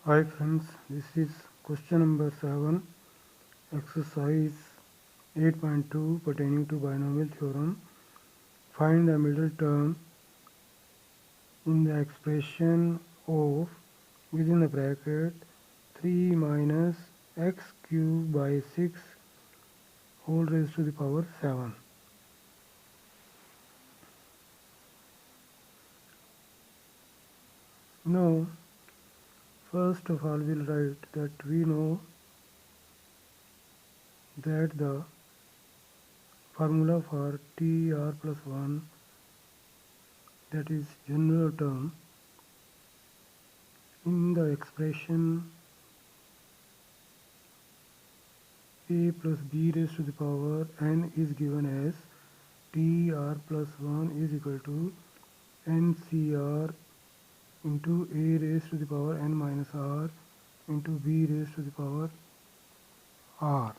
Hi friends, this is question number 7, exercise 8.2 pertaining to binomial theorem. Find the middle term in the expression of within the bracket 3 minus x cubed by 6 whole raised to the power 7. Now, first of all, we'll write that we know that the formula for TR plus 1, that is general term, in the expression a plus b raised to the power n is given as TR plus 1 is equal to NCR into a raised to the power n minus r into b raised to the power r.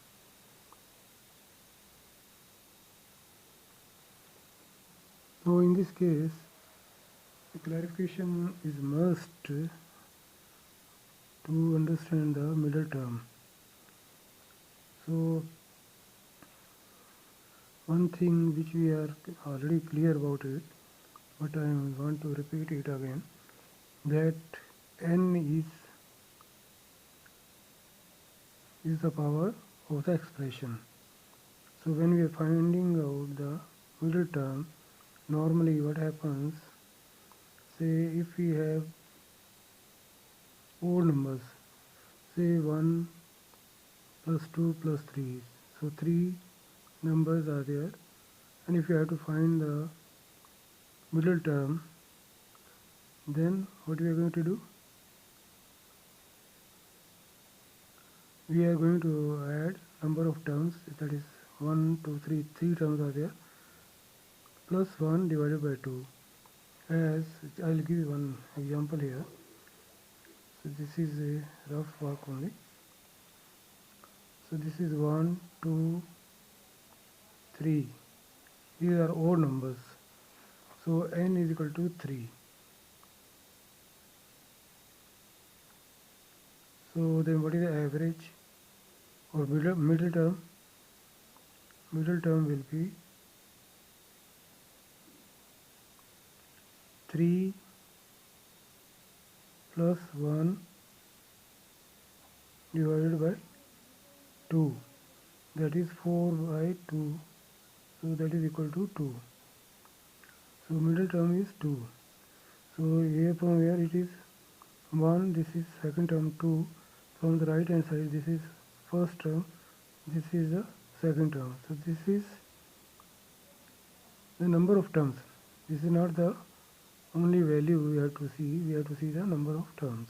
Now in this case, the clarification is must to understand the middle term. So one thing which we are already clear about it, but I want to repeat it again, that n is the power of the expression. So when we are finding out the middle term, normally what happens, say if we have odd numbers, say 1 plus 2 plus 3, so 3 numbers are there, and if you have to find the middle term, then what we are going to do? We are going to add number of terms, that is 1, 2, 3, 3 terms are there, plus 1 divided by 2. As I'll give you one example here. So this is a rough work only. So this is 1, 2, 3. These are odd numbers. So n is equal to 3. So then what is the average or middle term? Middle term will be 3 plus 1 divided by 2. That is 4 by 2. So that is equal to 2. So middle term is 2. So here from here it is 1, this is second term 2. From the right hand side this is first term, this is the second term. So this is the number of terms. This is not the only value we have to see the number of terms.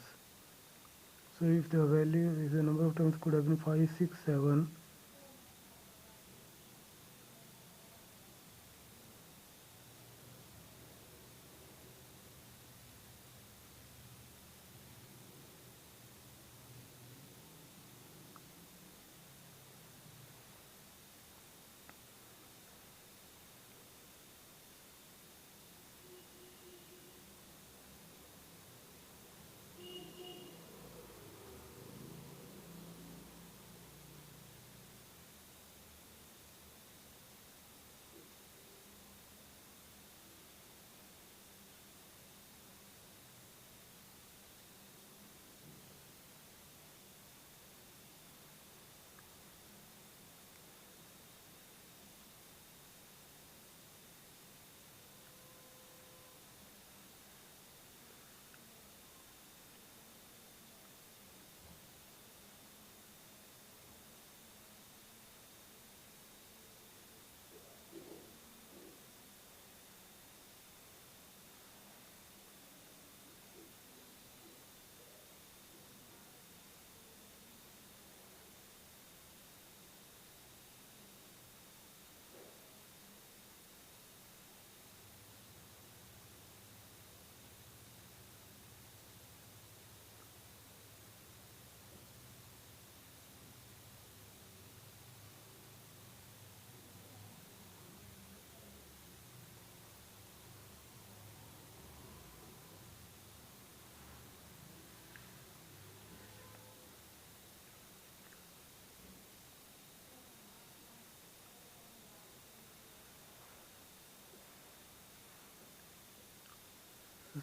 So if the number of terms could have been 5, 6, 7,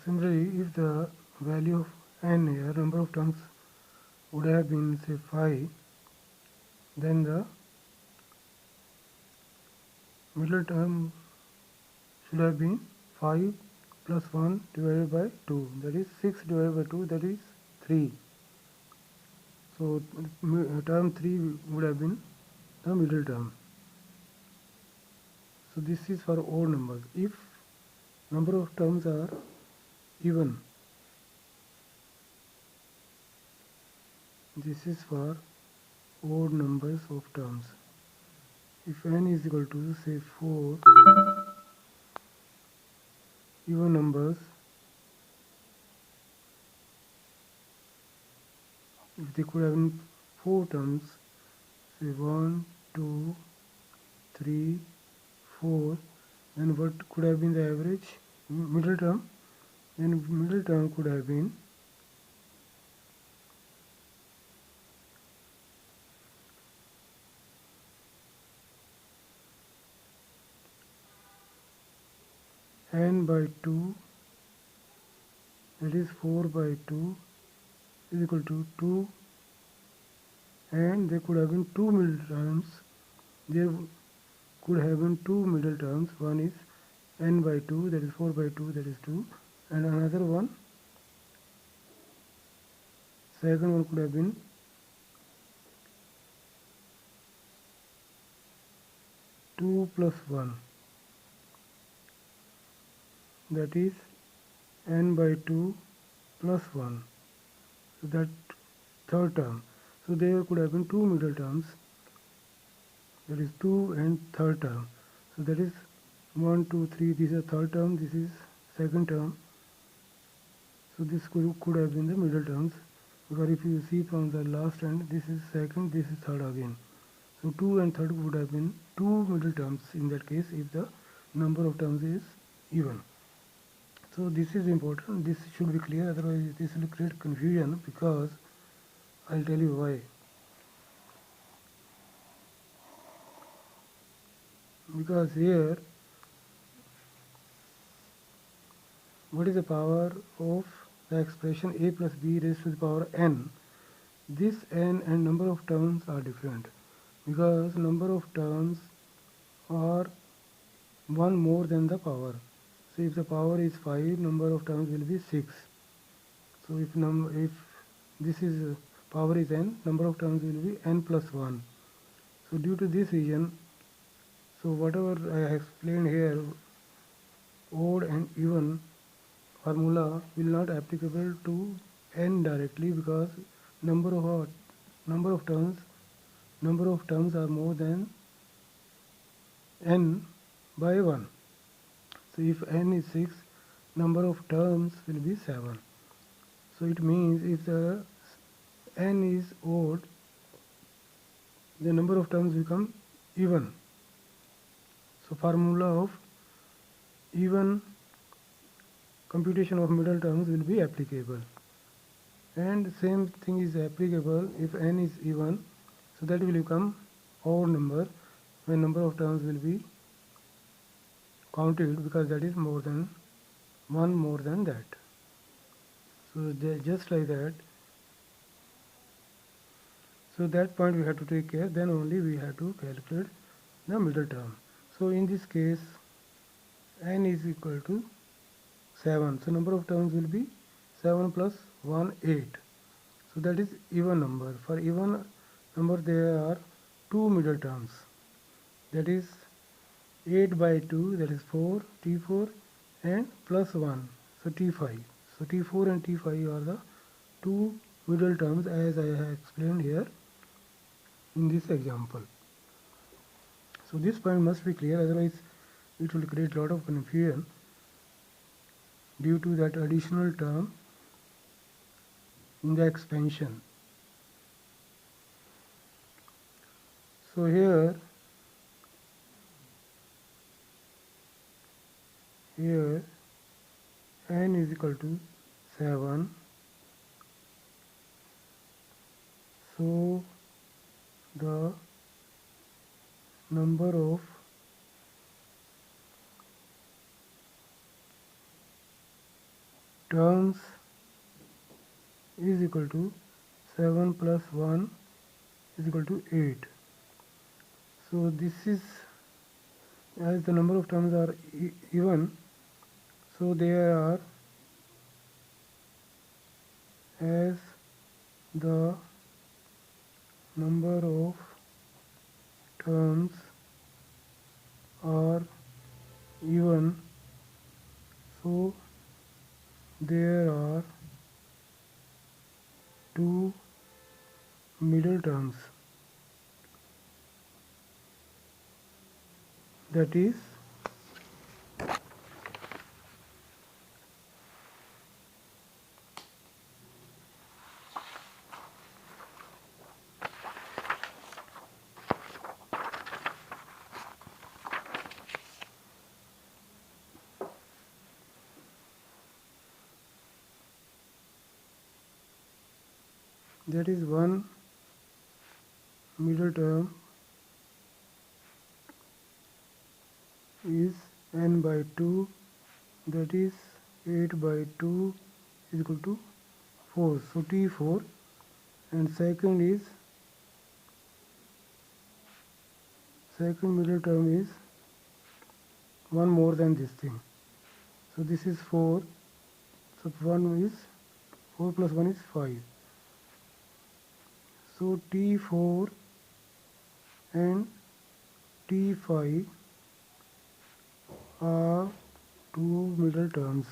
Similarly, if the value of n here, number of terms would have been say 5, then the middle term should have been 5 plus 1 divided by 2, that is 6 divided by 2, that is 3. So term 3 would have been the middle term. So this is for odd numbers. If number of terms are even, this is for odd numbers of terms. If n is equal to say 4 even numbers, if they could have been 4 terms, say 1, 2, 3, 4, then what could have been the average middle term? Then middle term could have been n by 2, that is 4 by 2 is equal to 2, and there could have been 2 middle terms. There could have been 2 middle terms. One is n by 2, that is 4 by 2, that is 2, and another one, second one could have been 2 plus 1, that is n by 2 plus 1, so that third term. So there could have been 2 middle terms, that is 2 and third term. So that is 1, 2, 3, this is third term, this is second term. So this could have been the middle terms, because if you see from the last end, this is second, this is third again. So 2 and third would have been 2 middle terms in that case if the number of terms is even. So this is important, this should be clear, otherwise this will create confusion, because I'll tell you why. Because here, what is the power of the expression a plus b raised to the power n? This n and number of terms are different, because number of terms are 1 more than the power. So if the power is 5, number of terms will be 6. So if this is power is n, number of terms will be n plus 1. So due to this reason, so whatever I have explained here, odd and even formula will not applicable to n directly, because number of terms are more than n by 1. So if n is 6, number of terms will be 7. So it means if the n is odd, the number of terms become even. So formula of even computation of middle terms will be applicable. And same thing is applicable if n is even, so that will become odd number when number of terms will be counted, because that is more than 1 more than that. So just like that. So that point we have to take care, then only we have to calculate the middle term. So in this case, n is equal to 7. So number of terms will be 7 plus 1, 8. So that is even number. For even number there are 2 middle terms. That is 8 by 2, that is 4, T4, and plus 1, so T5. So T4 and T5 are the 2 middle terms as I have explained here in this example. So this point must be clear, otherwise it will create a lot of confusion due to that additional term in the expansion. So here n is equal to 7. So the number of terms is equal to 7 plus 1 is equal to 8. So this is, as the number of terms are even, so there are, as the number of terms are even, so there are two middle terms, that is one middle term is n by 2, that is 8 by 2 is equal to 4, so T4, and second middle term is one more than this thing, so this is 4, so 4 plus 1 is 5, so T4 and T5 are two middle terms.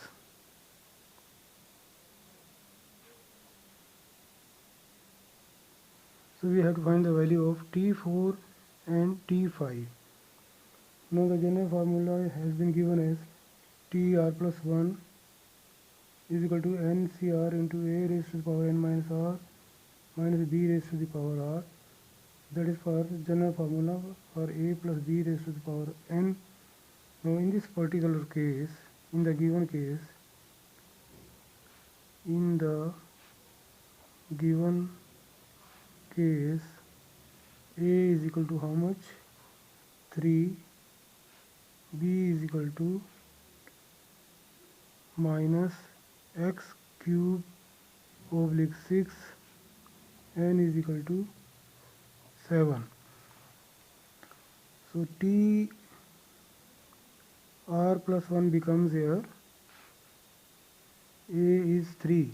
So we have to find the value of T4 and T5. Now the general formula has been given as TR plus 1 is equal to NCR into A raised to the power n minus R minus B raised to the power R. That is for general formula for A plus B raised to the power n. Now in this particular case, in the given case, A is equal to how much? 3, B is equal to minus x cube oblique 6, n is equal to 7. So T R plus 1 becomes here, A is 3,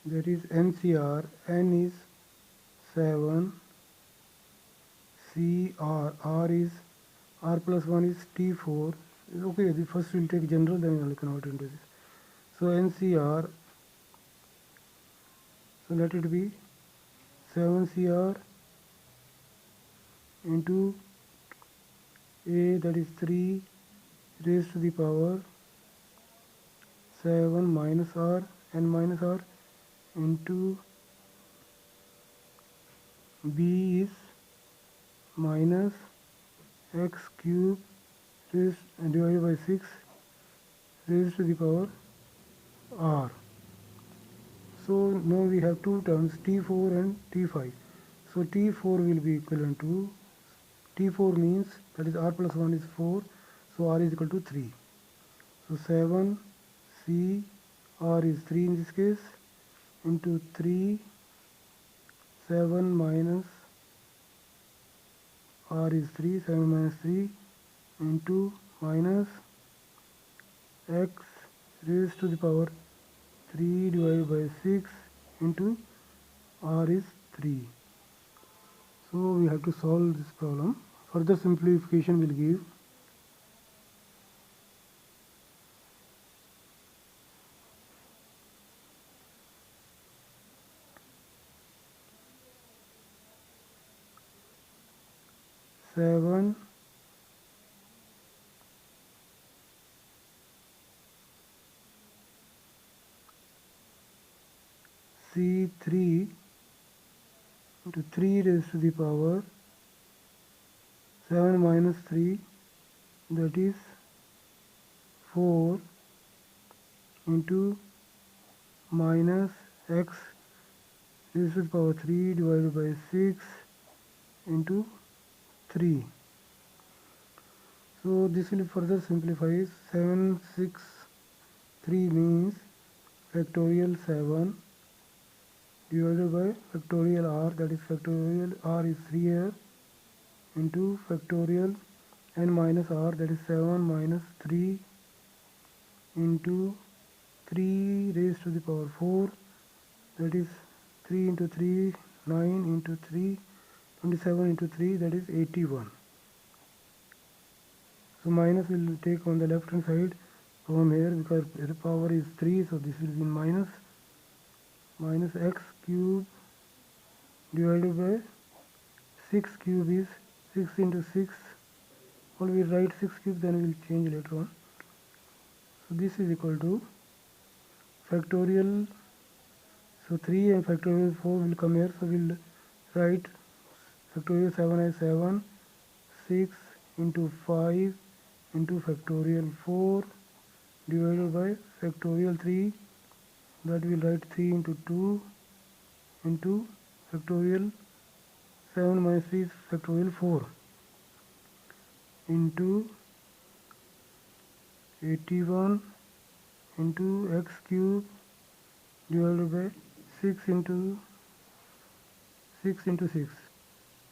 that is NCR, n is 7, CR, R plus 1 is T4. Okay, the first we'll take general, then we'll convert into this. So NCR, so let it be 7CR into A, that is 3 raised to the power 7 minus R, n minus R, into B is minus x cube raised divided by 6 raised to the power R. So now we have two terms, T4 and T5. So T4 will be equivalent to, T4 means, that is R plus 1 is 4, so R is equal to 3. So 7 C R is 3 in this case, into 3, 7 minus R is 3, 7 minus 3, into minus x raised to the power 3 divided by 6 into R is 3. So we have to solve this problem. Further simplification will give 7 C3 into 3 raised to the power 7 minus 3, that is 4, into minus x raised to the power 3 divided by 6 into 3. So this will further simplify 7, 6 3 means factorial 7 divided by factorial r, that is factorial r is 3 here, into factorial n minus r, that is 7 minus 3 into 3 raised to the power 4, that is 3 into 3, 9 into 3, 27 into 3, that is 81. So minus will take on the left hand side from here because the power is 3, so this will be minus x cube divided by 6 cube is 6 into 6. Or we write 6 cube, then we will change later on. So this is equal to factorial, so 3 and factorial 4 will come here, so we will write factorial 7 as 7, 6 into 5 into factorial 4 divided by factorial 3, that we will write 3 into 2 into factorial 7 minus 3 is factorial 4 into 81 into x cube divided by 6 into 6 into 6,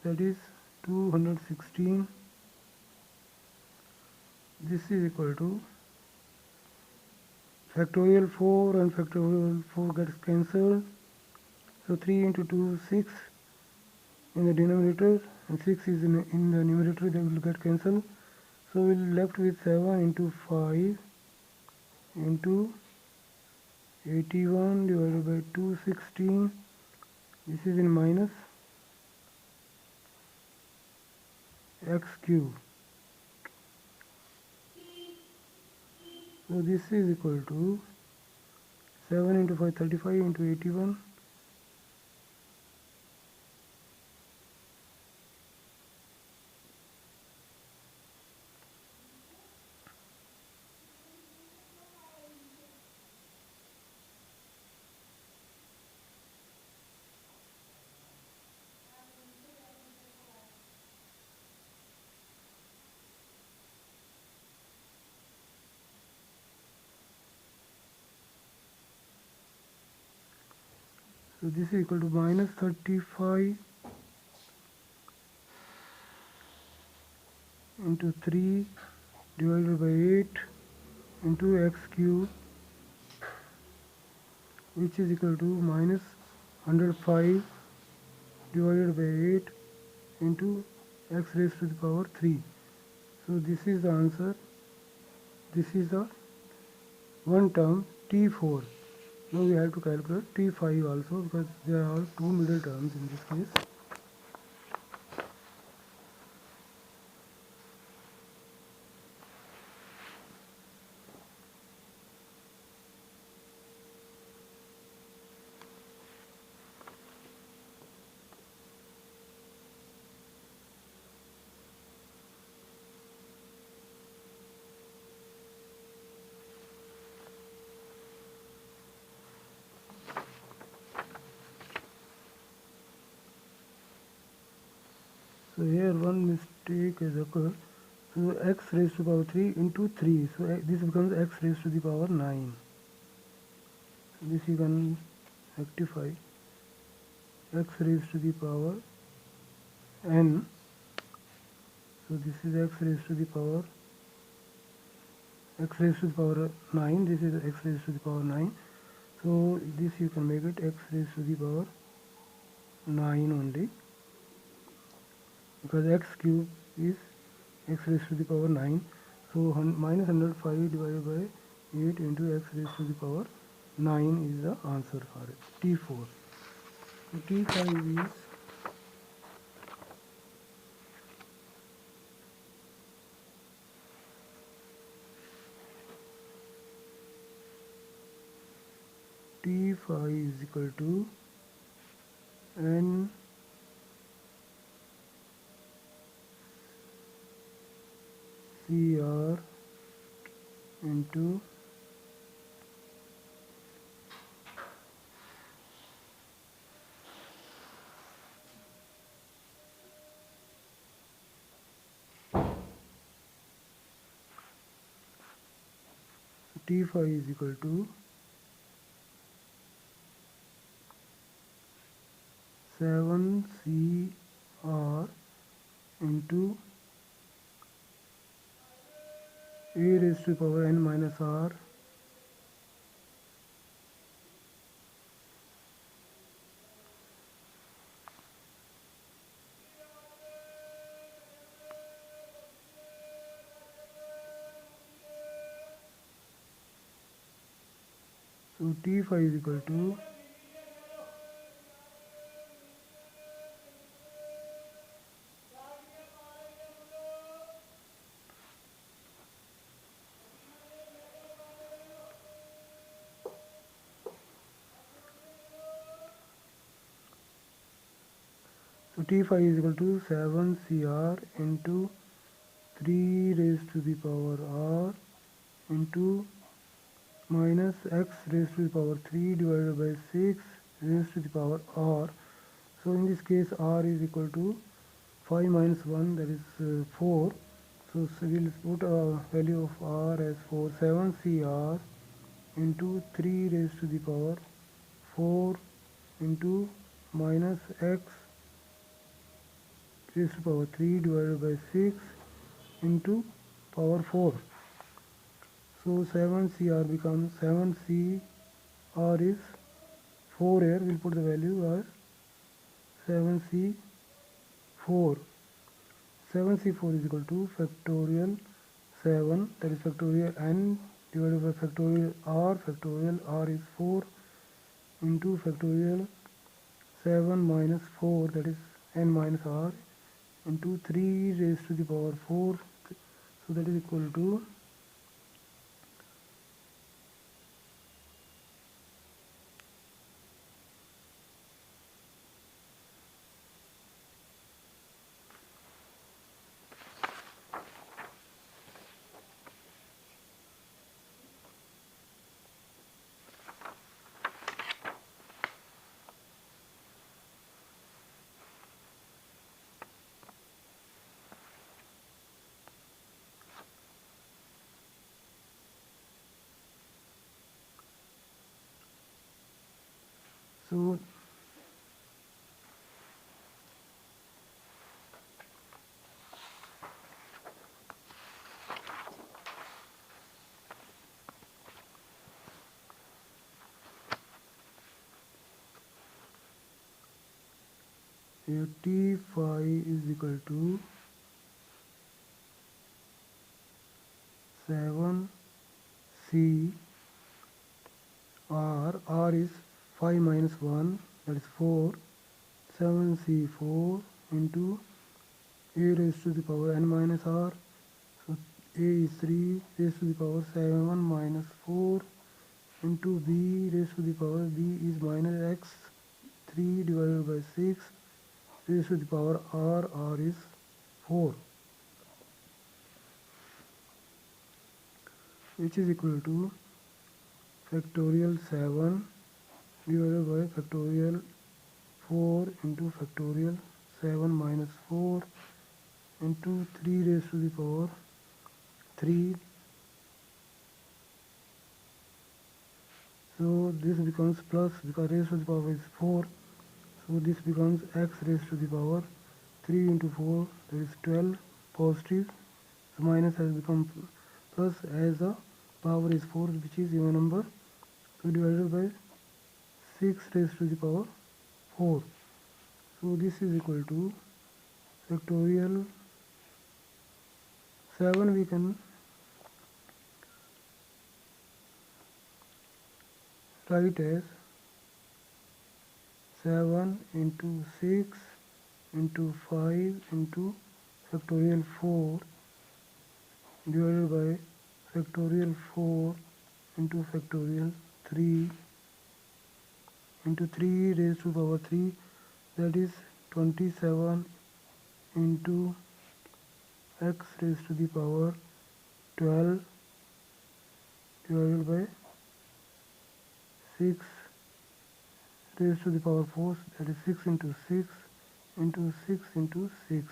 that is 216. This is equal to factorial 4 and factorial 4 gets cancelled, so 3 into 2 6 in the denominator and 6 is in the numerator, they will get cancelled. So we will left with 7 into 5 into 81 divided by 216. This is in minus x cube. So this is equal to 7 into 5, 35 into 81. So this is equal to minus 35 into 3 divided by 8 into x cube, which is equal to minus 105 divided by 8 into x raised to the power 3. So this is the answer. This is the one term T4. Now we have to calculate T5 also because there are two middle terms in this case. So here one mistake has occurred. So x raised to the power 3 into 3. So this becomes x raised to the power 9. So this you can rectify. X raised to the power n. So this is x raised to the power 9. This is x raised to the power 9. So this you can make it x raised to the power 9 only, because x cube is x raised to the power 9. So minus 105 divided by 8 into x raised to the power 9 is the answer for it. T4. So T5 is T5 is equal to n CR into T phi is equal to 7CR into a raised to the power n minus r so T phi is equal to T phi is equal to 7CR into 3 raised to the power r into minus x raised to the power 3 divided by 6 raised to the power r. So in this case r is equal to 5 minus 1, that is 4. So we'll put a value of r as 4. 7CR into 3 raised to the power 4 into minus x raised to the power 3 divided by 6 into power 4. So 7CR becomes 7CR is 4 here. We'll put the value as 7C4. 7C4 is equal to factorial 7, that is factorial n divided by factorial r is 4 into factorial 7 minus 4, that is n minus r into 3 raised to the power 4. So that is equal to 80 phi is equal to 7C r is 5 minus 1, that is 4. 7C4 into a raised to the power n minus r. So a is 3 raised to the power 7 minus 4 into b raised to the power b is minus x 3 divided by 6 raised to the power r is 4, which is equal to factorial 7 divided by factorial 4 into factorial 7 minus 4 into 3 raised to the power 3. So this becomes plus, because raised to the power is 4. So this becomes x raised to the power 3 into 4, that is 12 positive. So minus has become plus as the power is 4, which is even number. So divided by 6 raised to the power 4. So this is equal to factorial 7 we can write as 7 into 6 into 5 into factorial 4 divided by factorial 4 into factorial 3 into 3 raised to the power 3, that is 27 into x raised to the power 12 divided by 6 raised to the power 4, that is 6 into 6 into 6 into 6.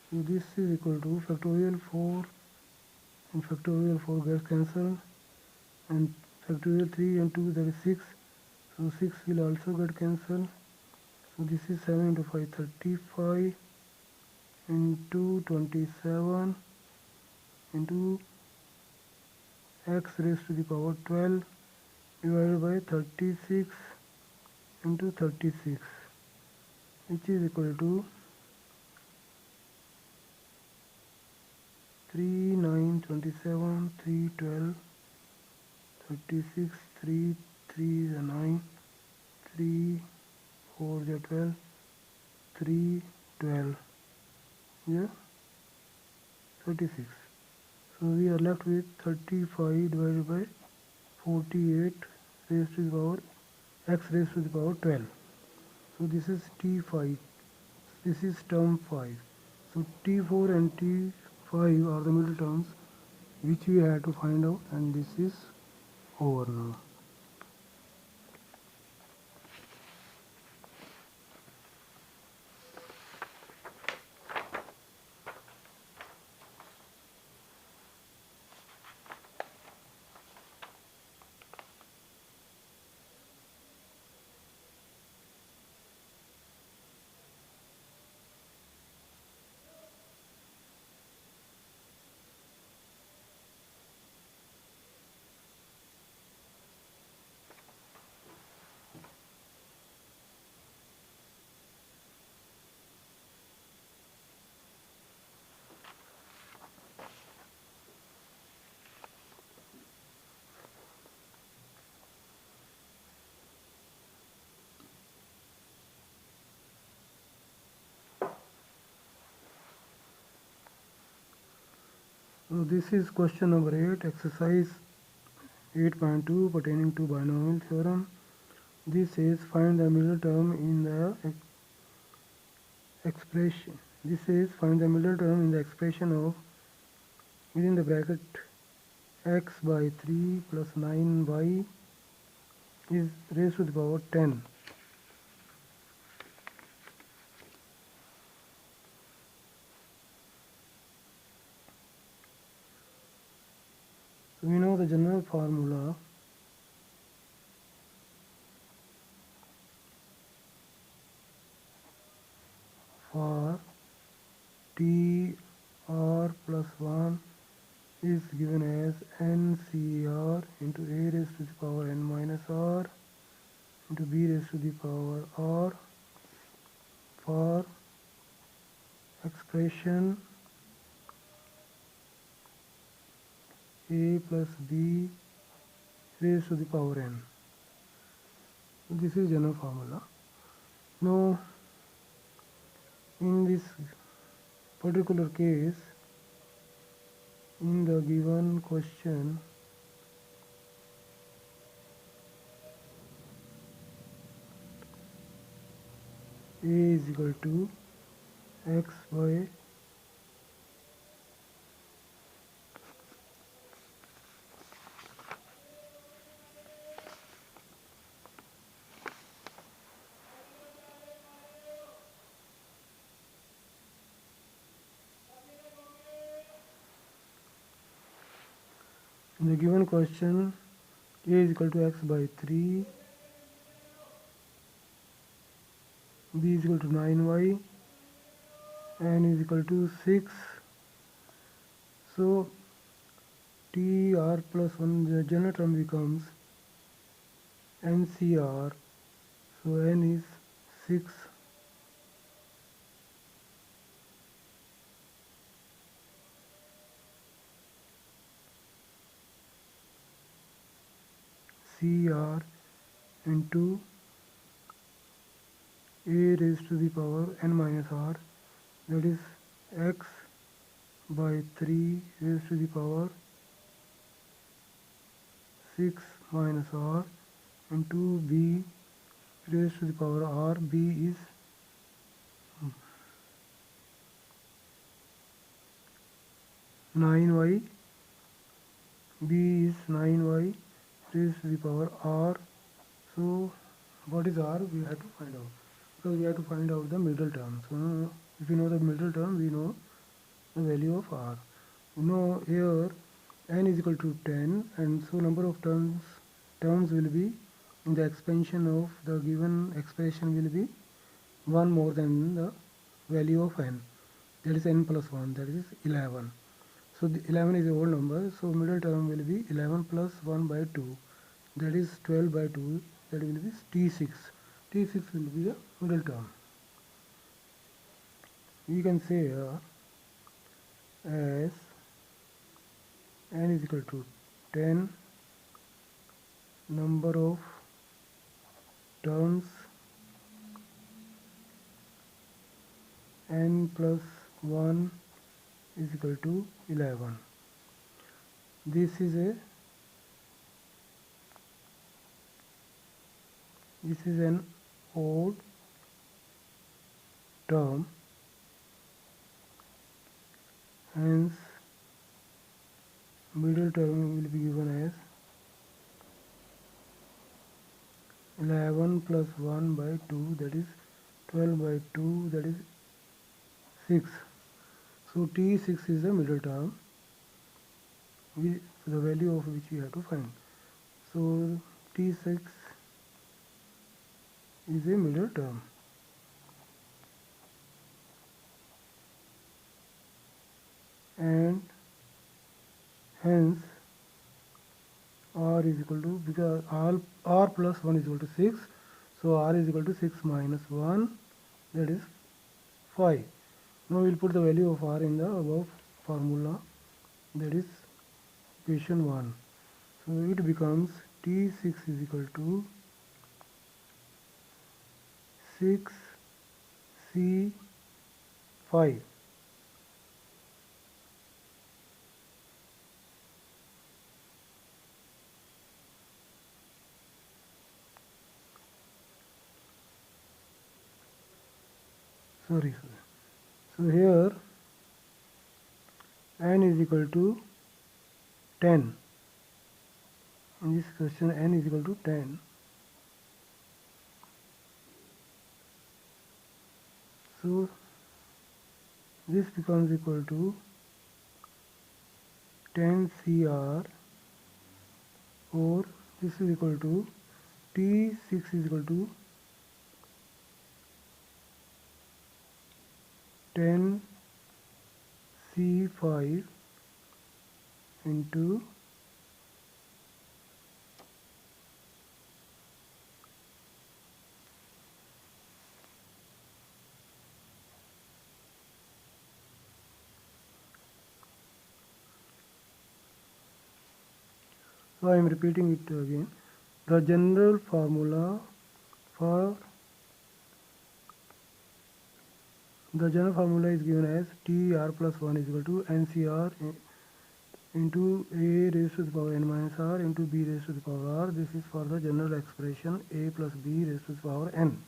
So this is equal to factorial 4 and factorial 4 gets cancelled, and factorial 3 and 2, that is 6, so 6 will also get cancelled. So this is 7 into 5, 35 into 27 into x raised to the power 12 divided by 36 into 36, which is equal to 3, 9, 27, 3, 12, 36, 3, 3 is 9, 3, 4 is 12, 3, 12, yeah, 36. So we are left with 35 divided by 48 raised to the power x raised to the power 12. So this is T5. This is term 5. So T4 and T5 are the middle terms which we have to find out, and this is over now. So this is question number 8, exercise 8.2 pertaining to binomial theorem. This says find the middle term in the expression. This says find the middle term in the expression of within the bracket x by 3 plus 9y is raised to the power 10. So we know the general formula for TR plus 1 is given as NCR into A raised to the power n minus R into B raised to the power R for expression A plus B raised to the power n. This is general formula. Now in this particular case, in the given question, A is equal to x by in the given question, A is equal to x by 3, B is equal to 9y, n is equal to 6. So TR plus 1, the general term becomes NCR, so n is 6. CR into A raised to the power n minus R, that is x by 3 raised to the power 6 minus R into B raised to the power R. B is 9y, B is 9y raised to the power R. So what is R? We have to find out, because we have to find out the middle term. So if we know the middle term, we know the value of R. Now here n is equal to 10, and so number of terms will be in the expansion of the given expression will be 1 more than the value of n, that is n plus 1, that is 11. So the 11 is a whole number, so middle term will be 11 plus 1 by 2, that is 12 by 2, that will be t6. T6 will be the middle term. We can say as n is equal to 10, number of terms n plus 1 is equal to 11. This is an odd term, hence middle term will be given as 11 plus 1 by 2, that is 12 by 2, that is 6. So T6 is the middle term, the value of which we have to find. So T6 is a middle term. And hence r is equal to, because r plus 1 is equal to 6, so r is equal to 6 minus 1, that is 5. Now we will put the value of r in the above formula, that is equation 1. So it becomes T6 is equal to 6C5. Sorry. So here n is equal to 10. In this question n is equal to 10. So this becomes equal to 10 CR, or this is equal to T6 is equal to 10 C5 into so I am repeating it again. The general formula is given as TR plus 1 is equal to NCR into A raised to the power n minus r into B raised to the power r. This is for the general expression A plus B raised to the power n.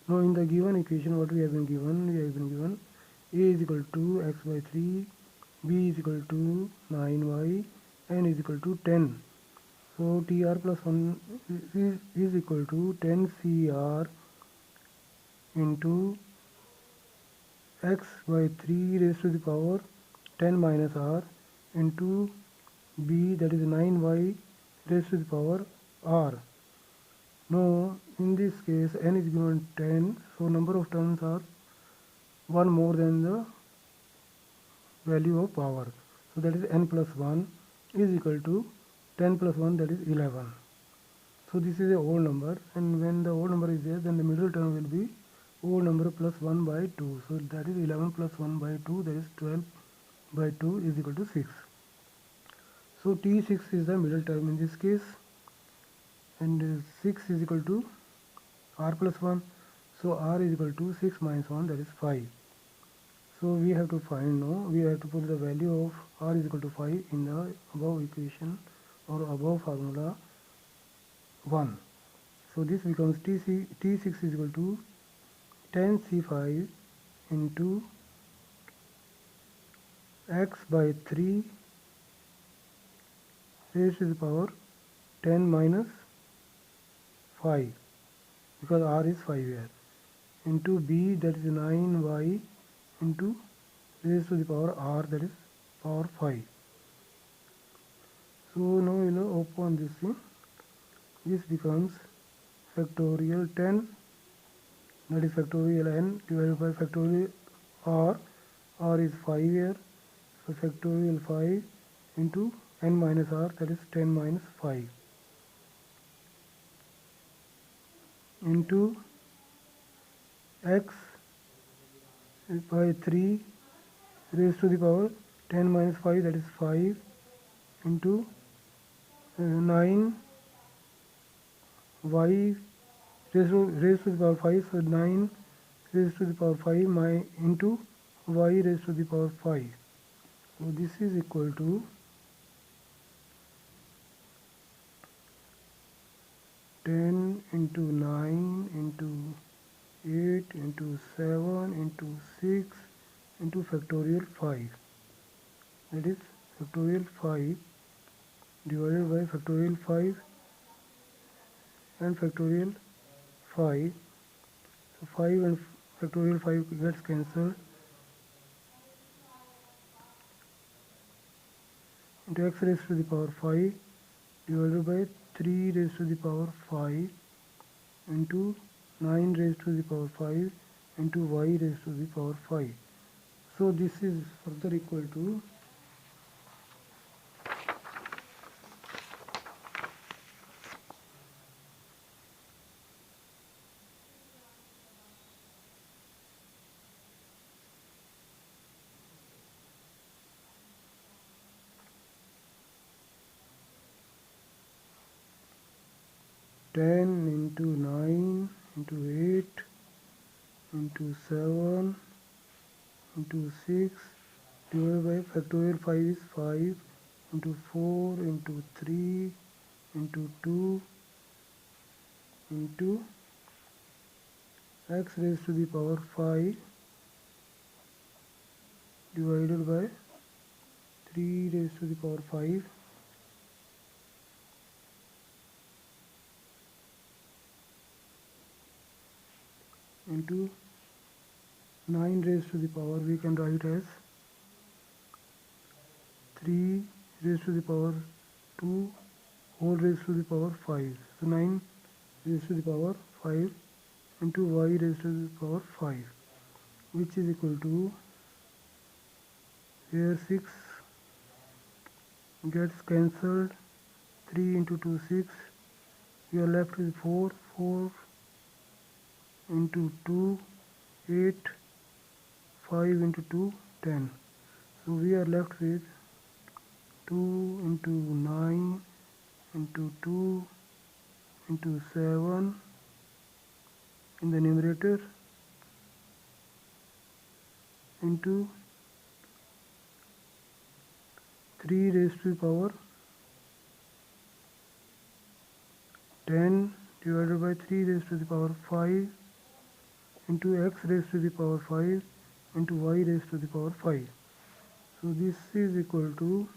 Now in the given equation, what we have been given? We have been given A is equal to x by 3, B is equal to 9y, n is equal to 10. So TR plus 1 is equal to 10 CR into x by 3 raised to the power 10 minus r into b, that is 9y raised to the power r. Now in this case n is given 10, so number of terms are 1 more than the value of power. So that is n plus 1 is equal to 10 plus 1, that is 11. So this is a whole number, and when the whole number is there, then the middle term will be whole number plus 1 by 2. So that is 11 plus 1 by 2, that is 12 by 2 is equal to 6. So T6 is the middle term in this case, and 6 is equal to r plus 1. So r is equal to 6 minus 1, that is 5. So we have to find now, we have to put the value of r is equal to 5 in the above equation or above formula 1. So this becomes T6 is equal to 10 C5 into x by 3 raised to the power 10 minus 5, because r is 5 here, into b, that is 9y into raised to the power r, that is power 5. So now open this thing. This becomes factorial 10, that is factorial n divided by factorial r. R is 5 here, so factorial 5 into n minus r, that is 10 minus 5, into x by 3 raised to the power 10 minus 5, that is 5, into 9 y raised to the power 5, so 9 raised to the power 5 into y raised to the power 5. So this is equal to 10 into 9 into 8 into 7 into 6 into factorial 5, that is factorial 5 divided by factorial 5 and factorial 5. So 5 and factorial 5 gets cancelled, into x raised to the power 5 divided by 3 raised to the power 5 into 9 raised to the power 5 into y raised to the power 5. So this is further equal to 10 into 9 into 8 into 7 into 6 divided by factorial 5 is 5 into 4 into 3 into 2 into x raised to the power 5 divided by 3 raised to the power 5 into 9 raised to the power, we can write as 3 raised to the power 2 whole raised to the power 5. So 9 raised to the power 5 into y raised to the power 5, which is equal to, here 6 gets cancelled, 3 into 2 6, we are left with 4, 4 into 2 8, 5 into 2 10. So we are left with 2 into 9 into 2 into 7 in the numerator into 3 raised to the power 10 divided by 3 raised to the power 5 into x raised to the power 5 into y raised to the power 5. So this is equal to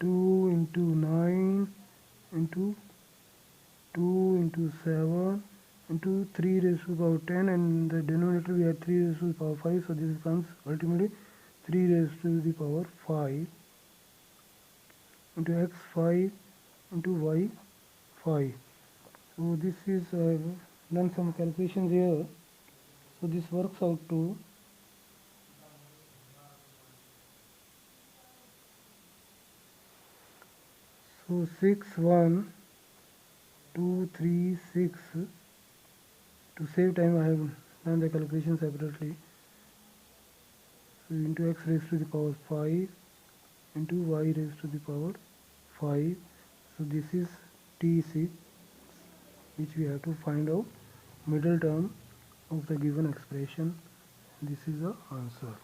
2 into 9 into 2 into 7 into 3 raised to the power 10, and the denominator we had 3 raised to the power 5, so this becomes ultimately 3 raised to the power 5 into x 5 into y 5. So this is done some calculations here. So this works out to So 6, 1, 2, 3, 6. To save time, I have done the calculation separately. So into x raised to the power 5 into y raised to the power 5. So this is T6, which we have to find out middle term of the given expression. This is the answer.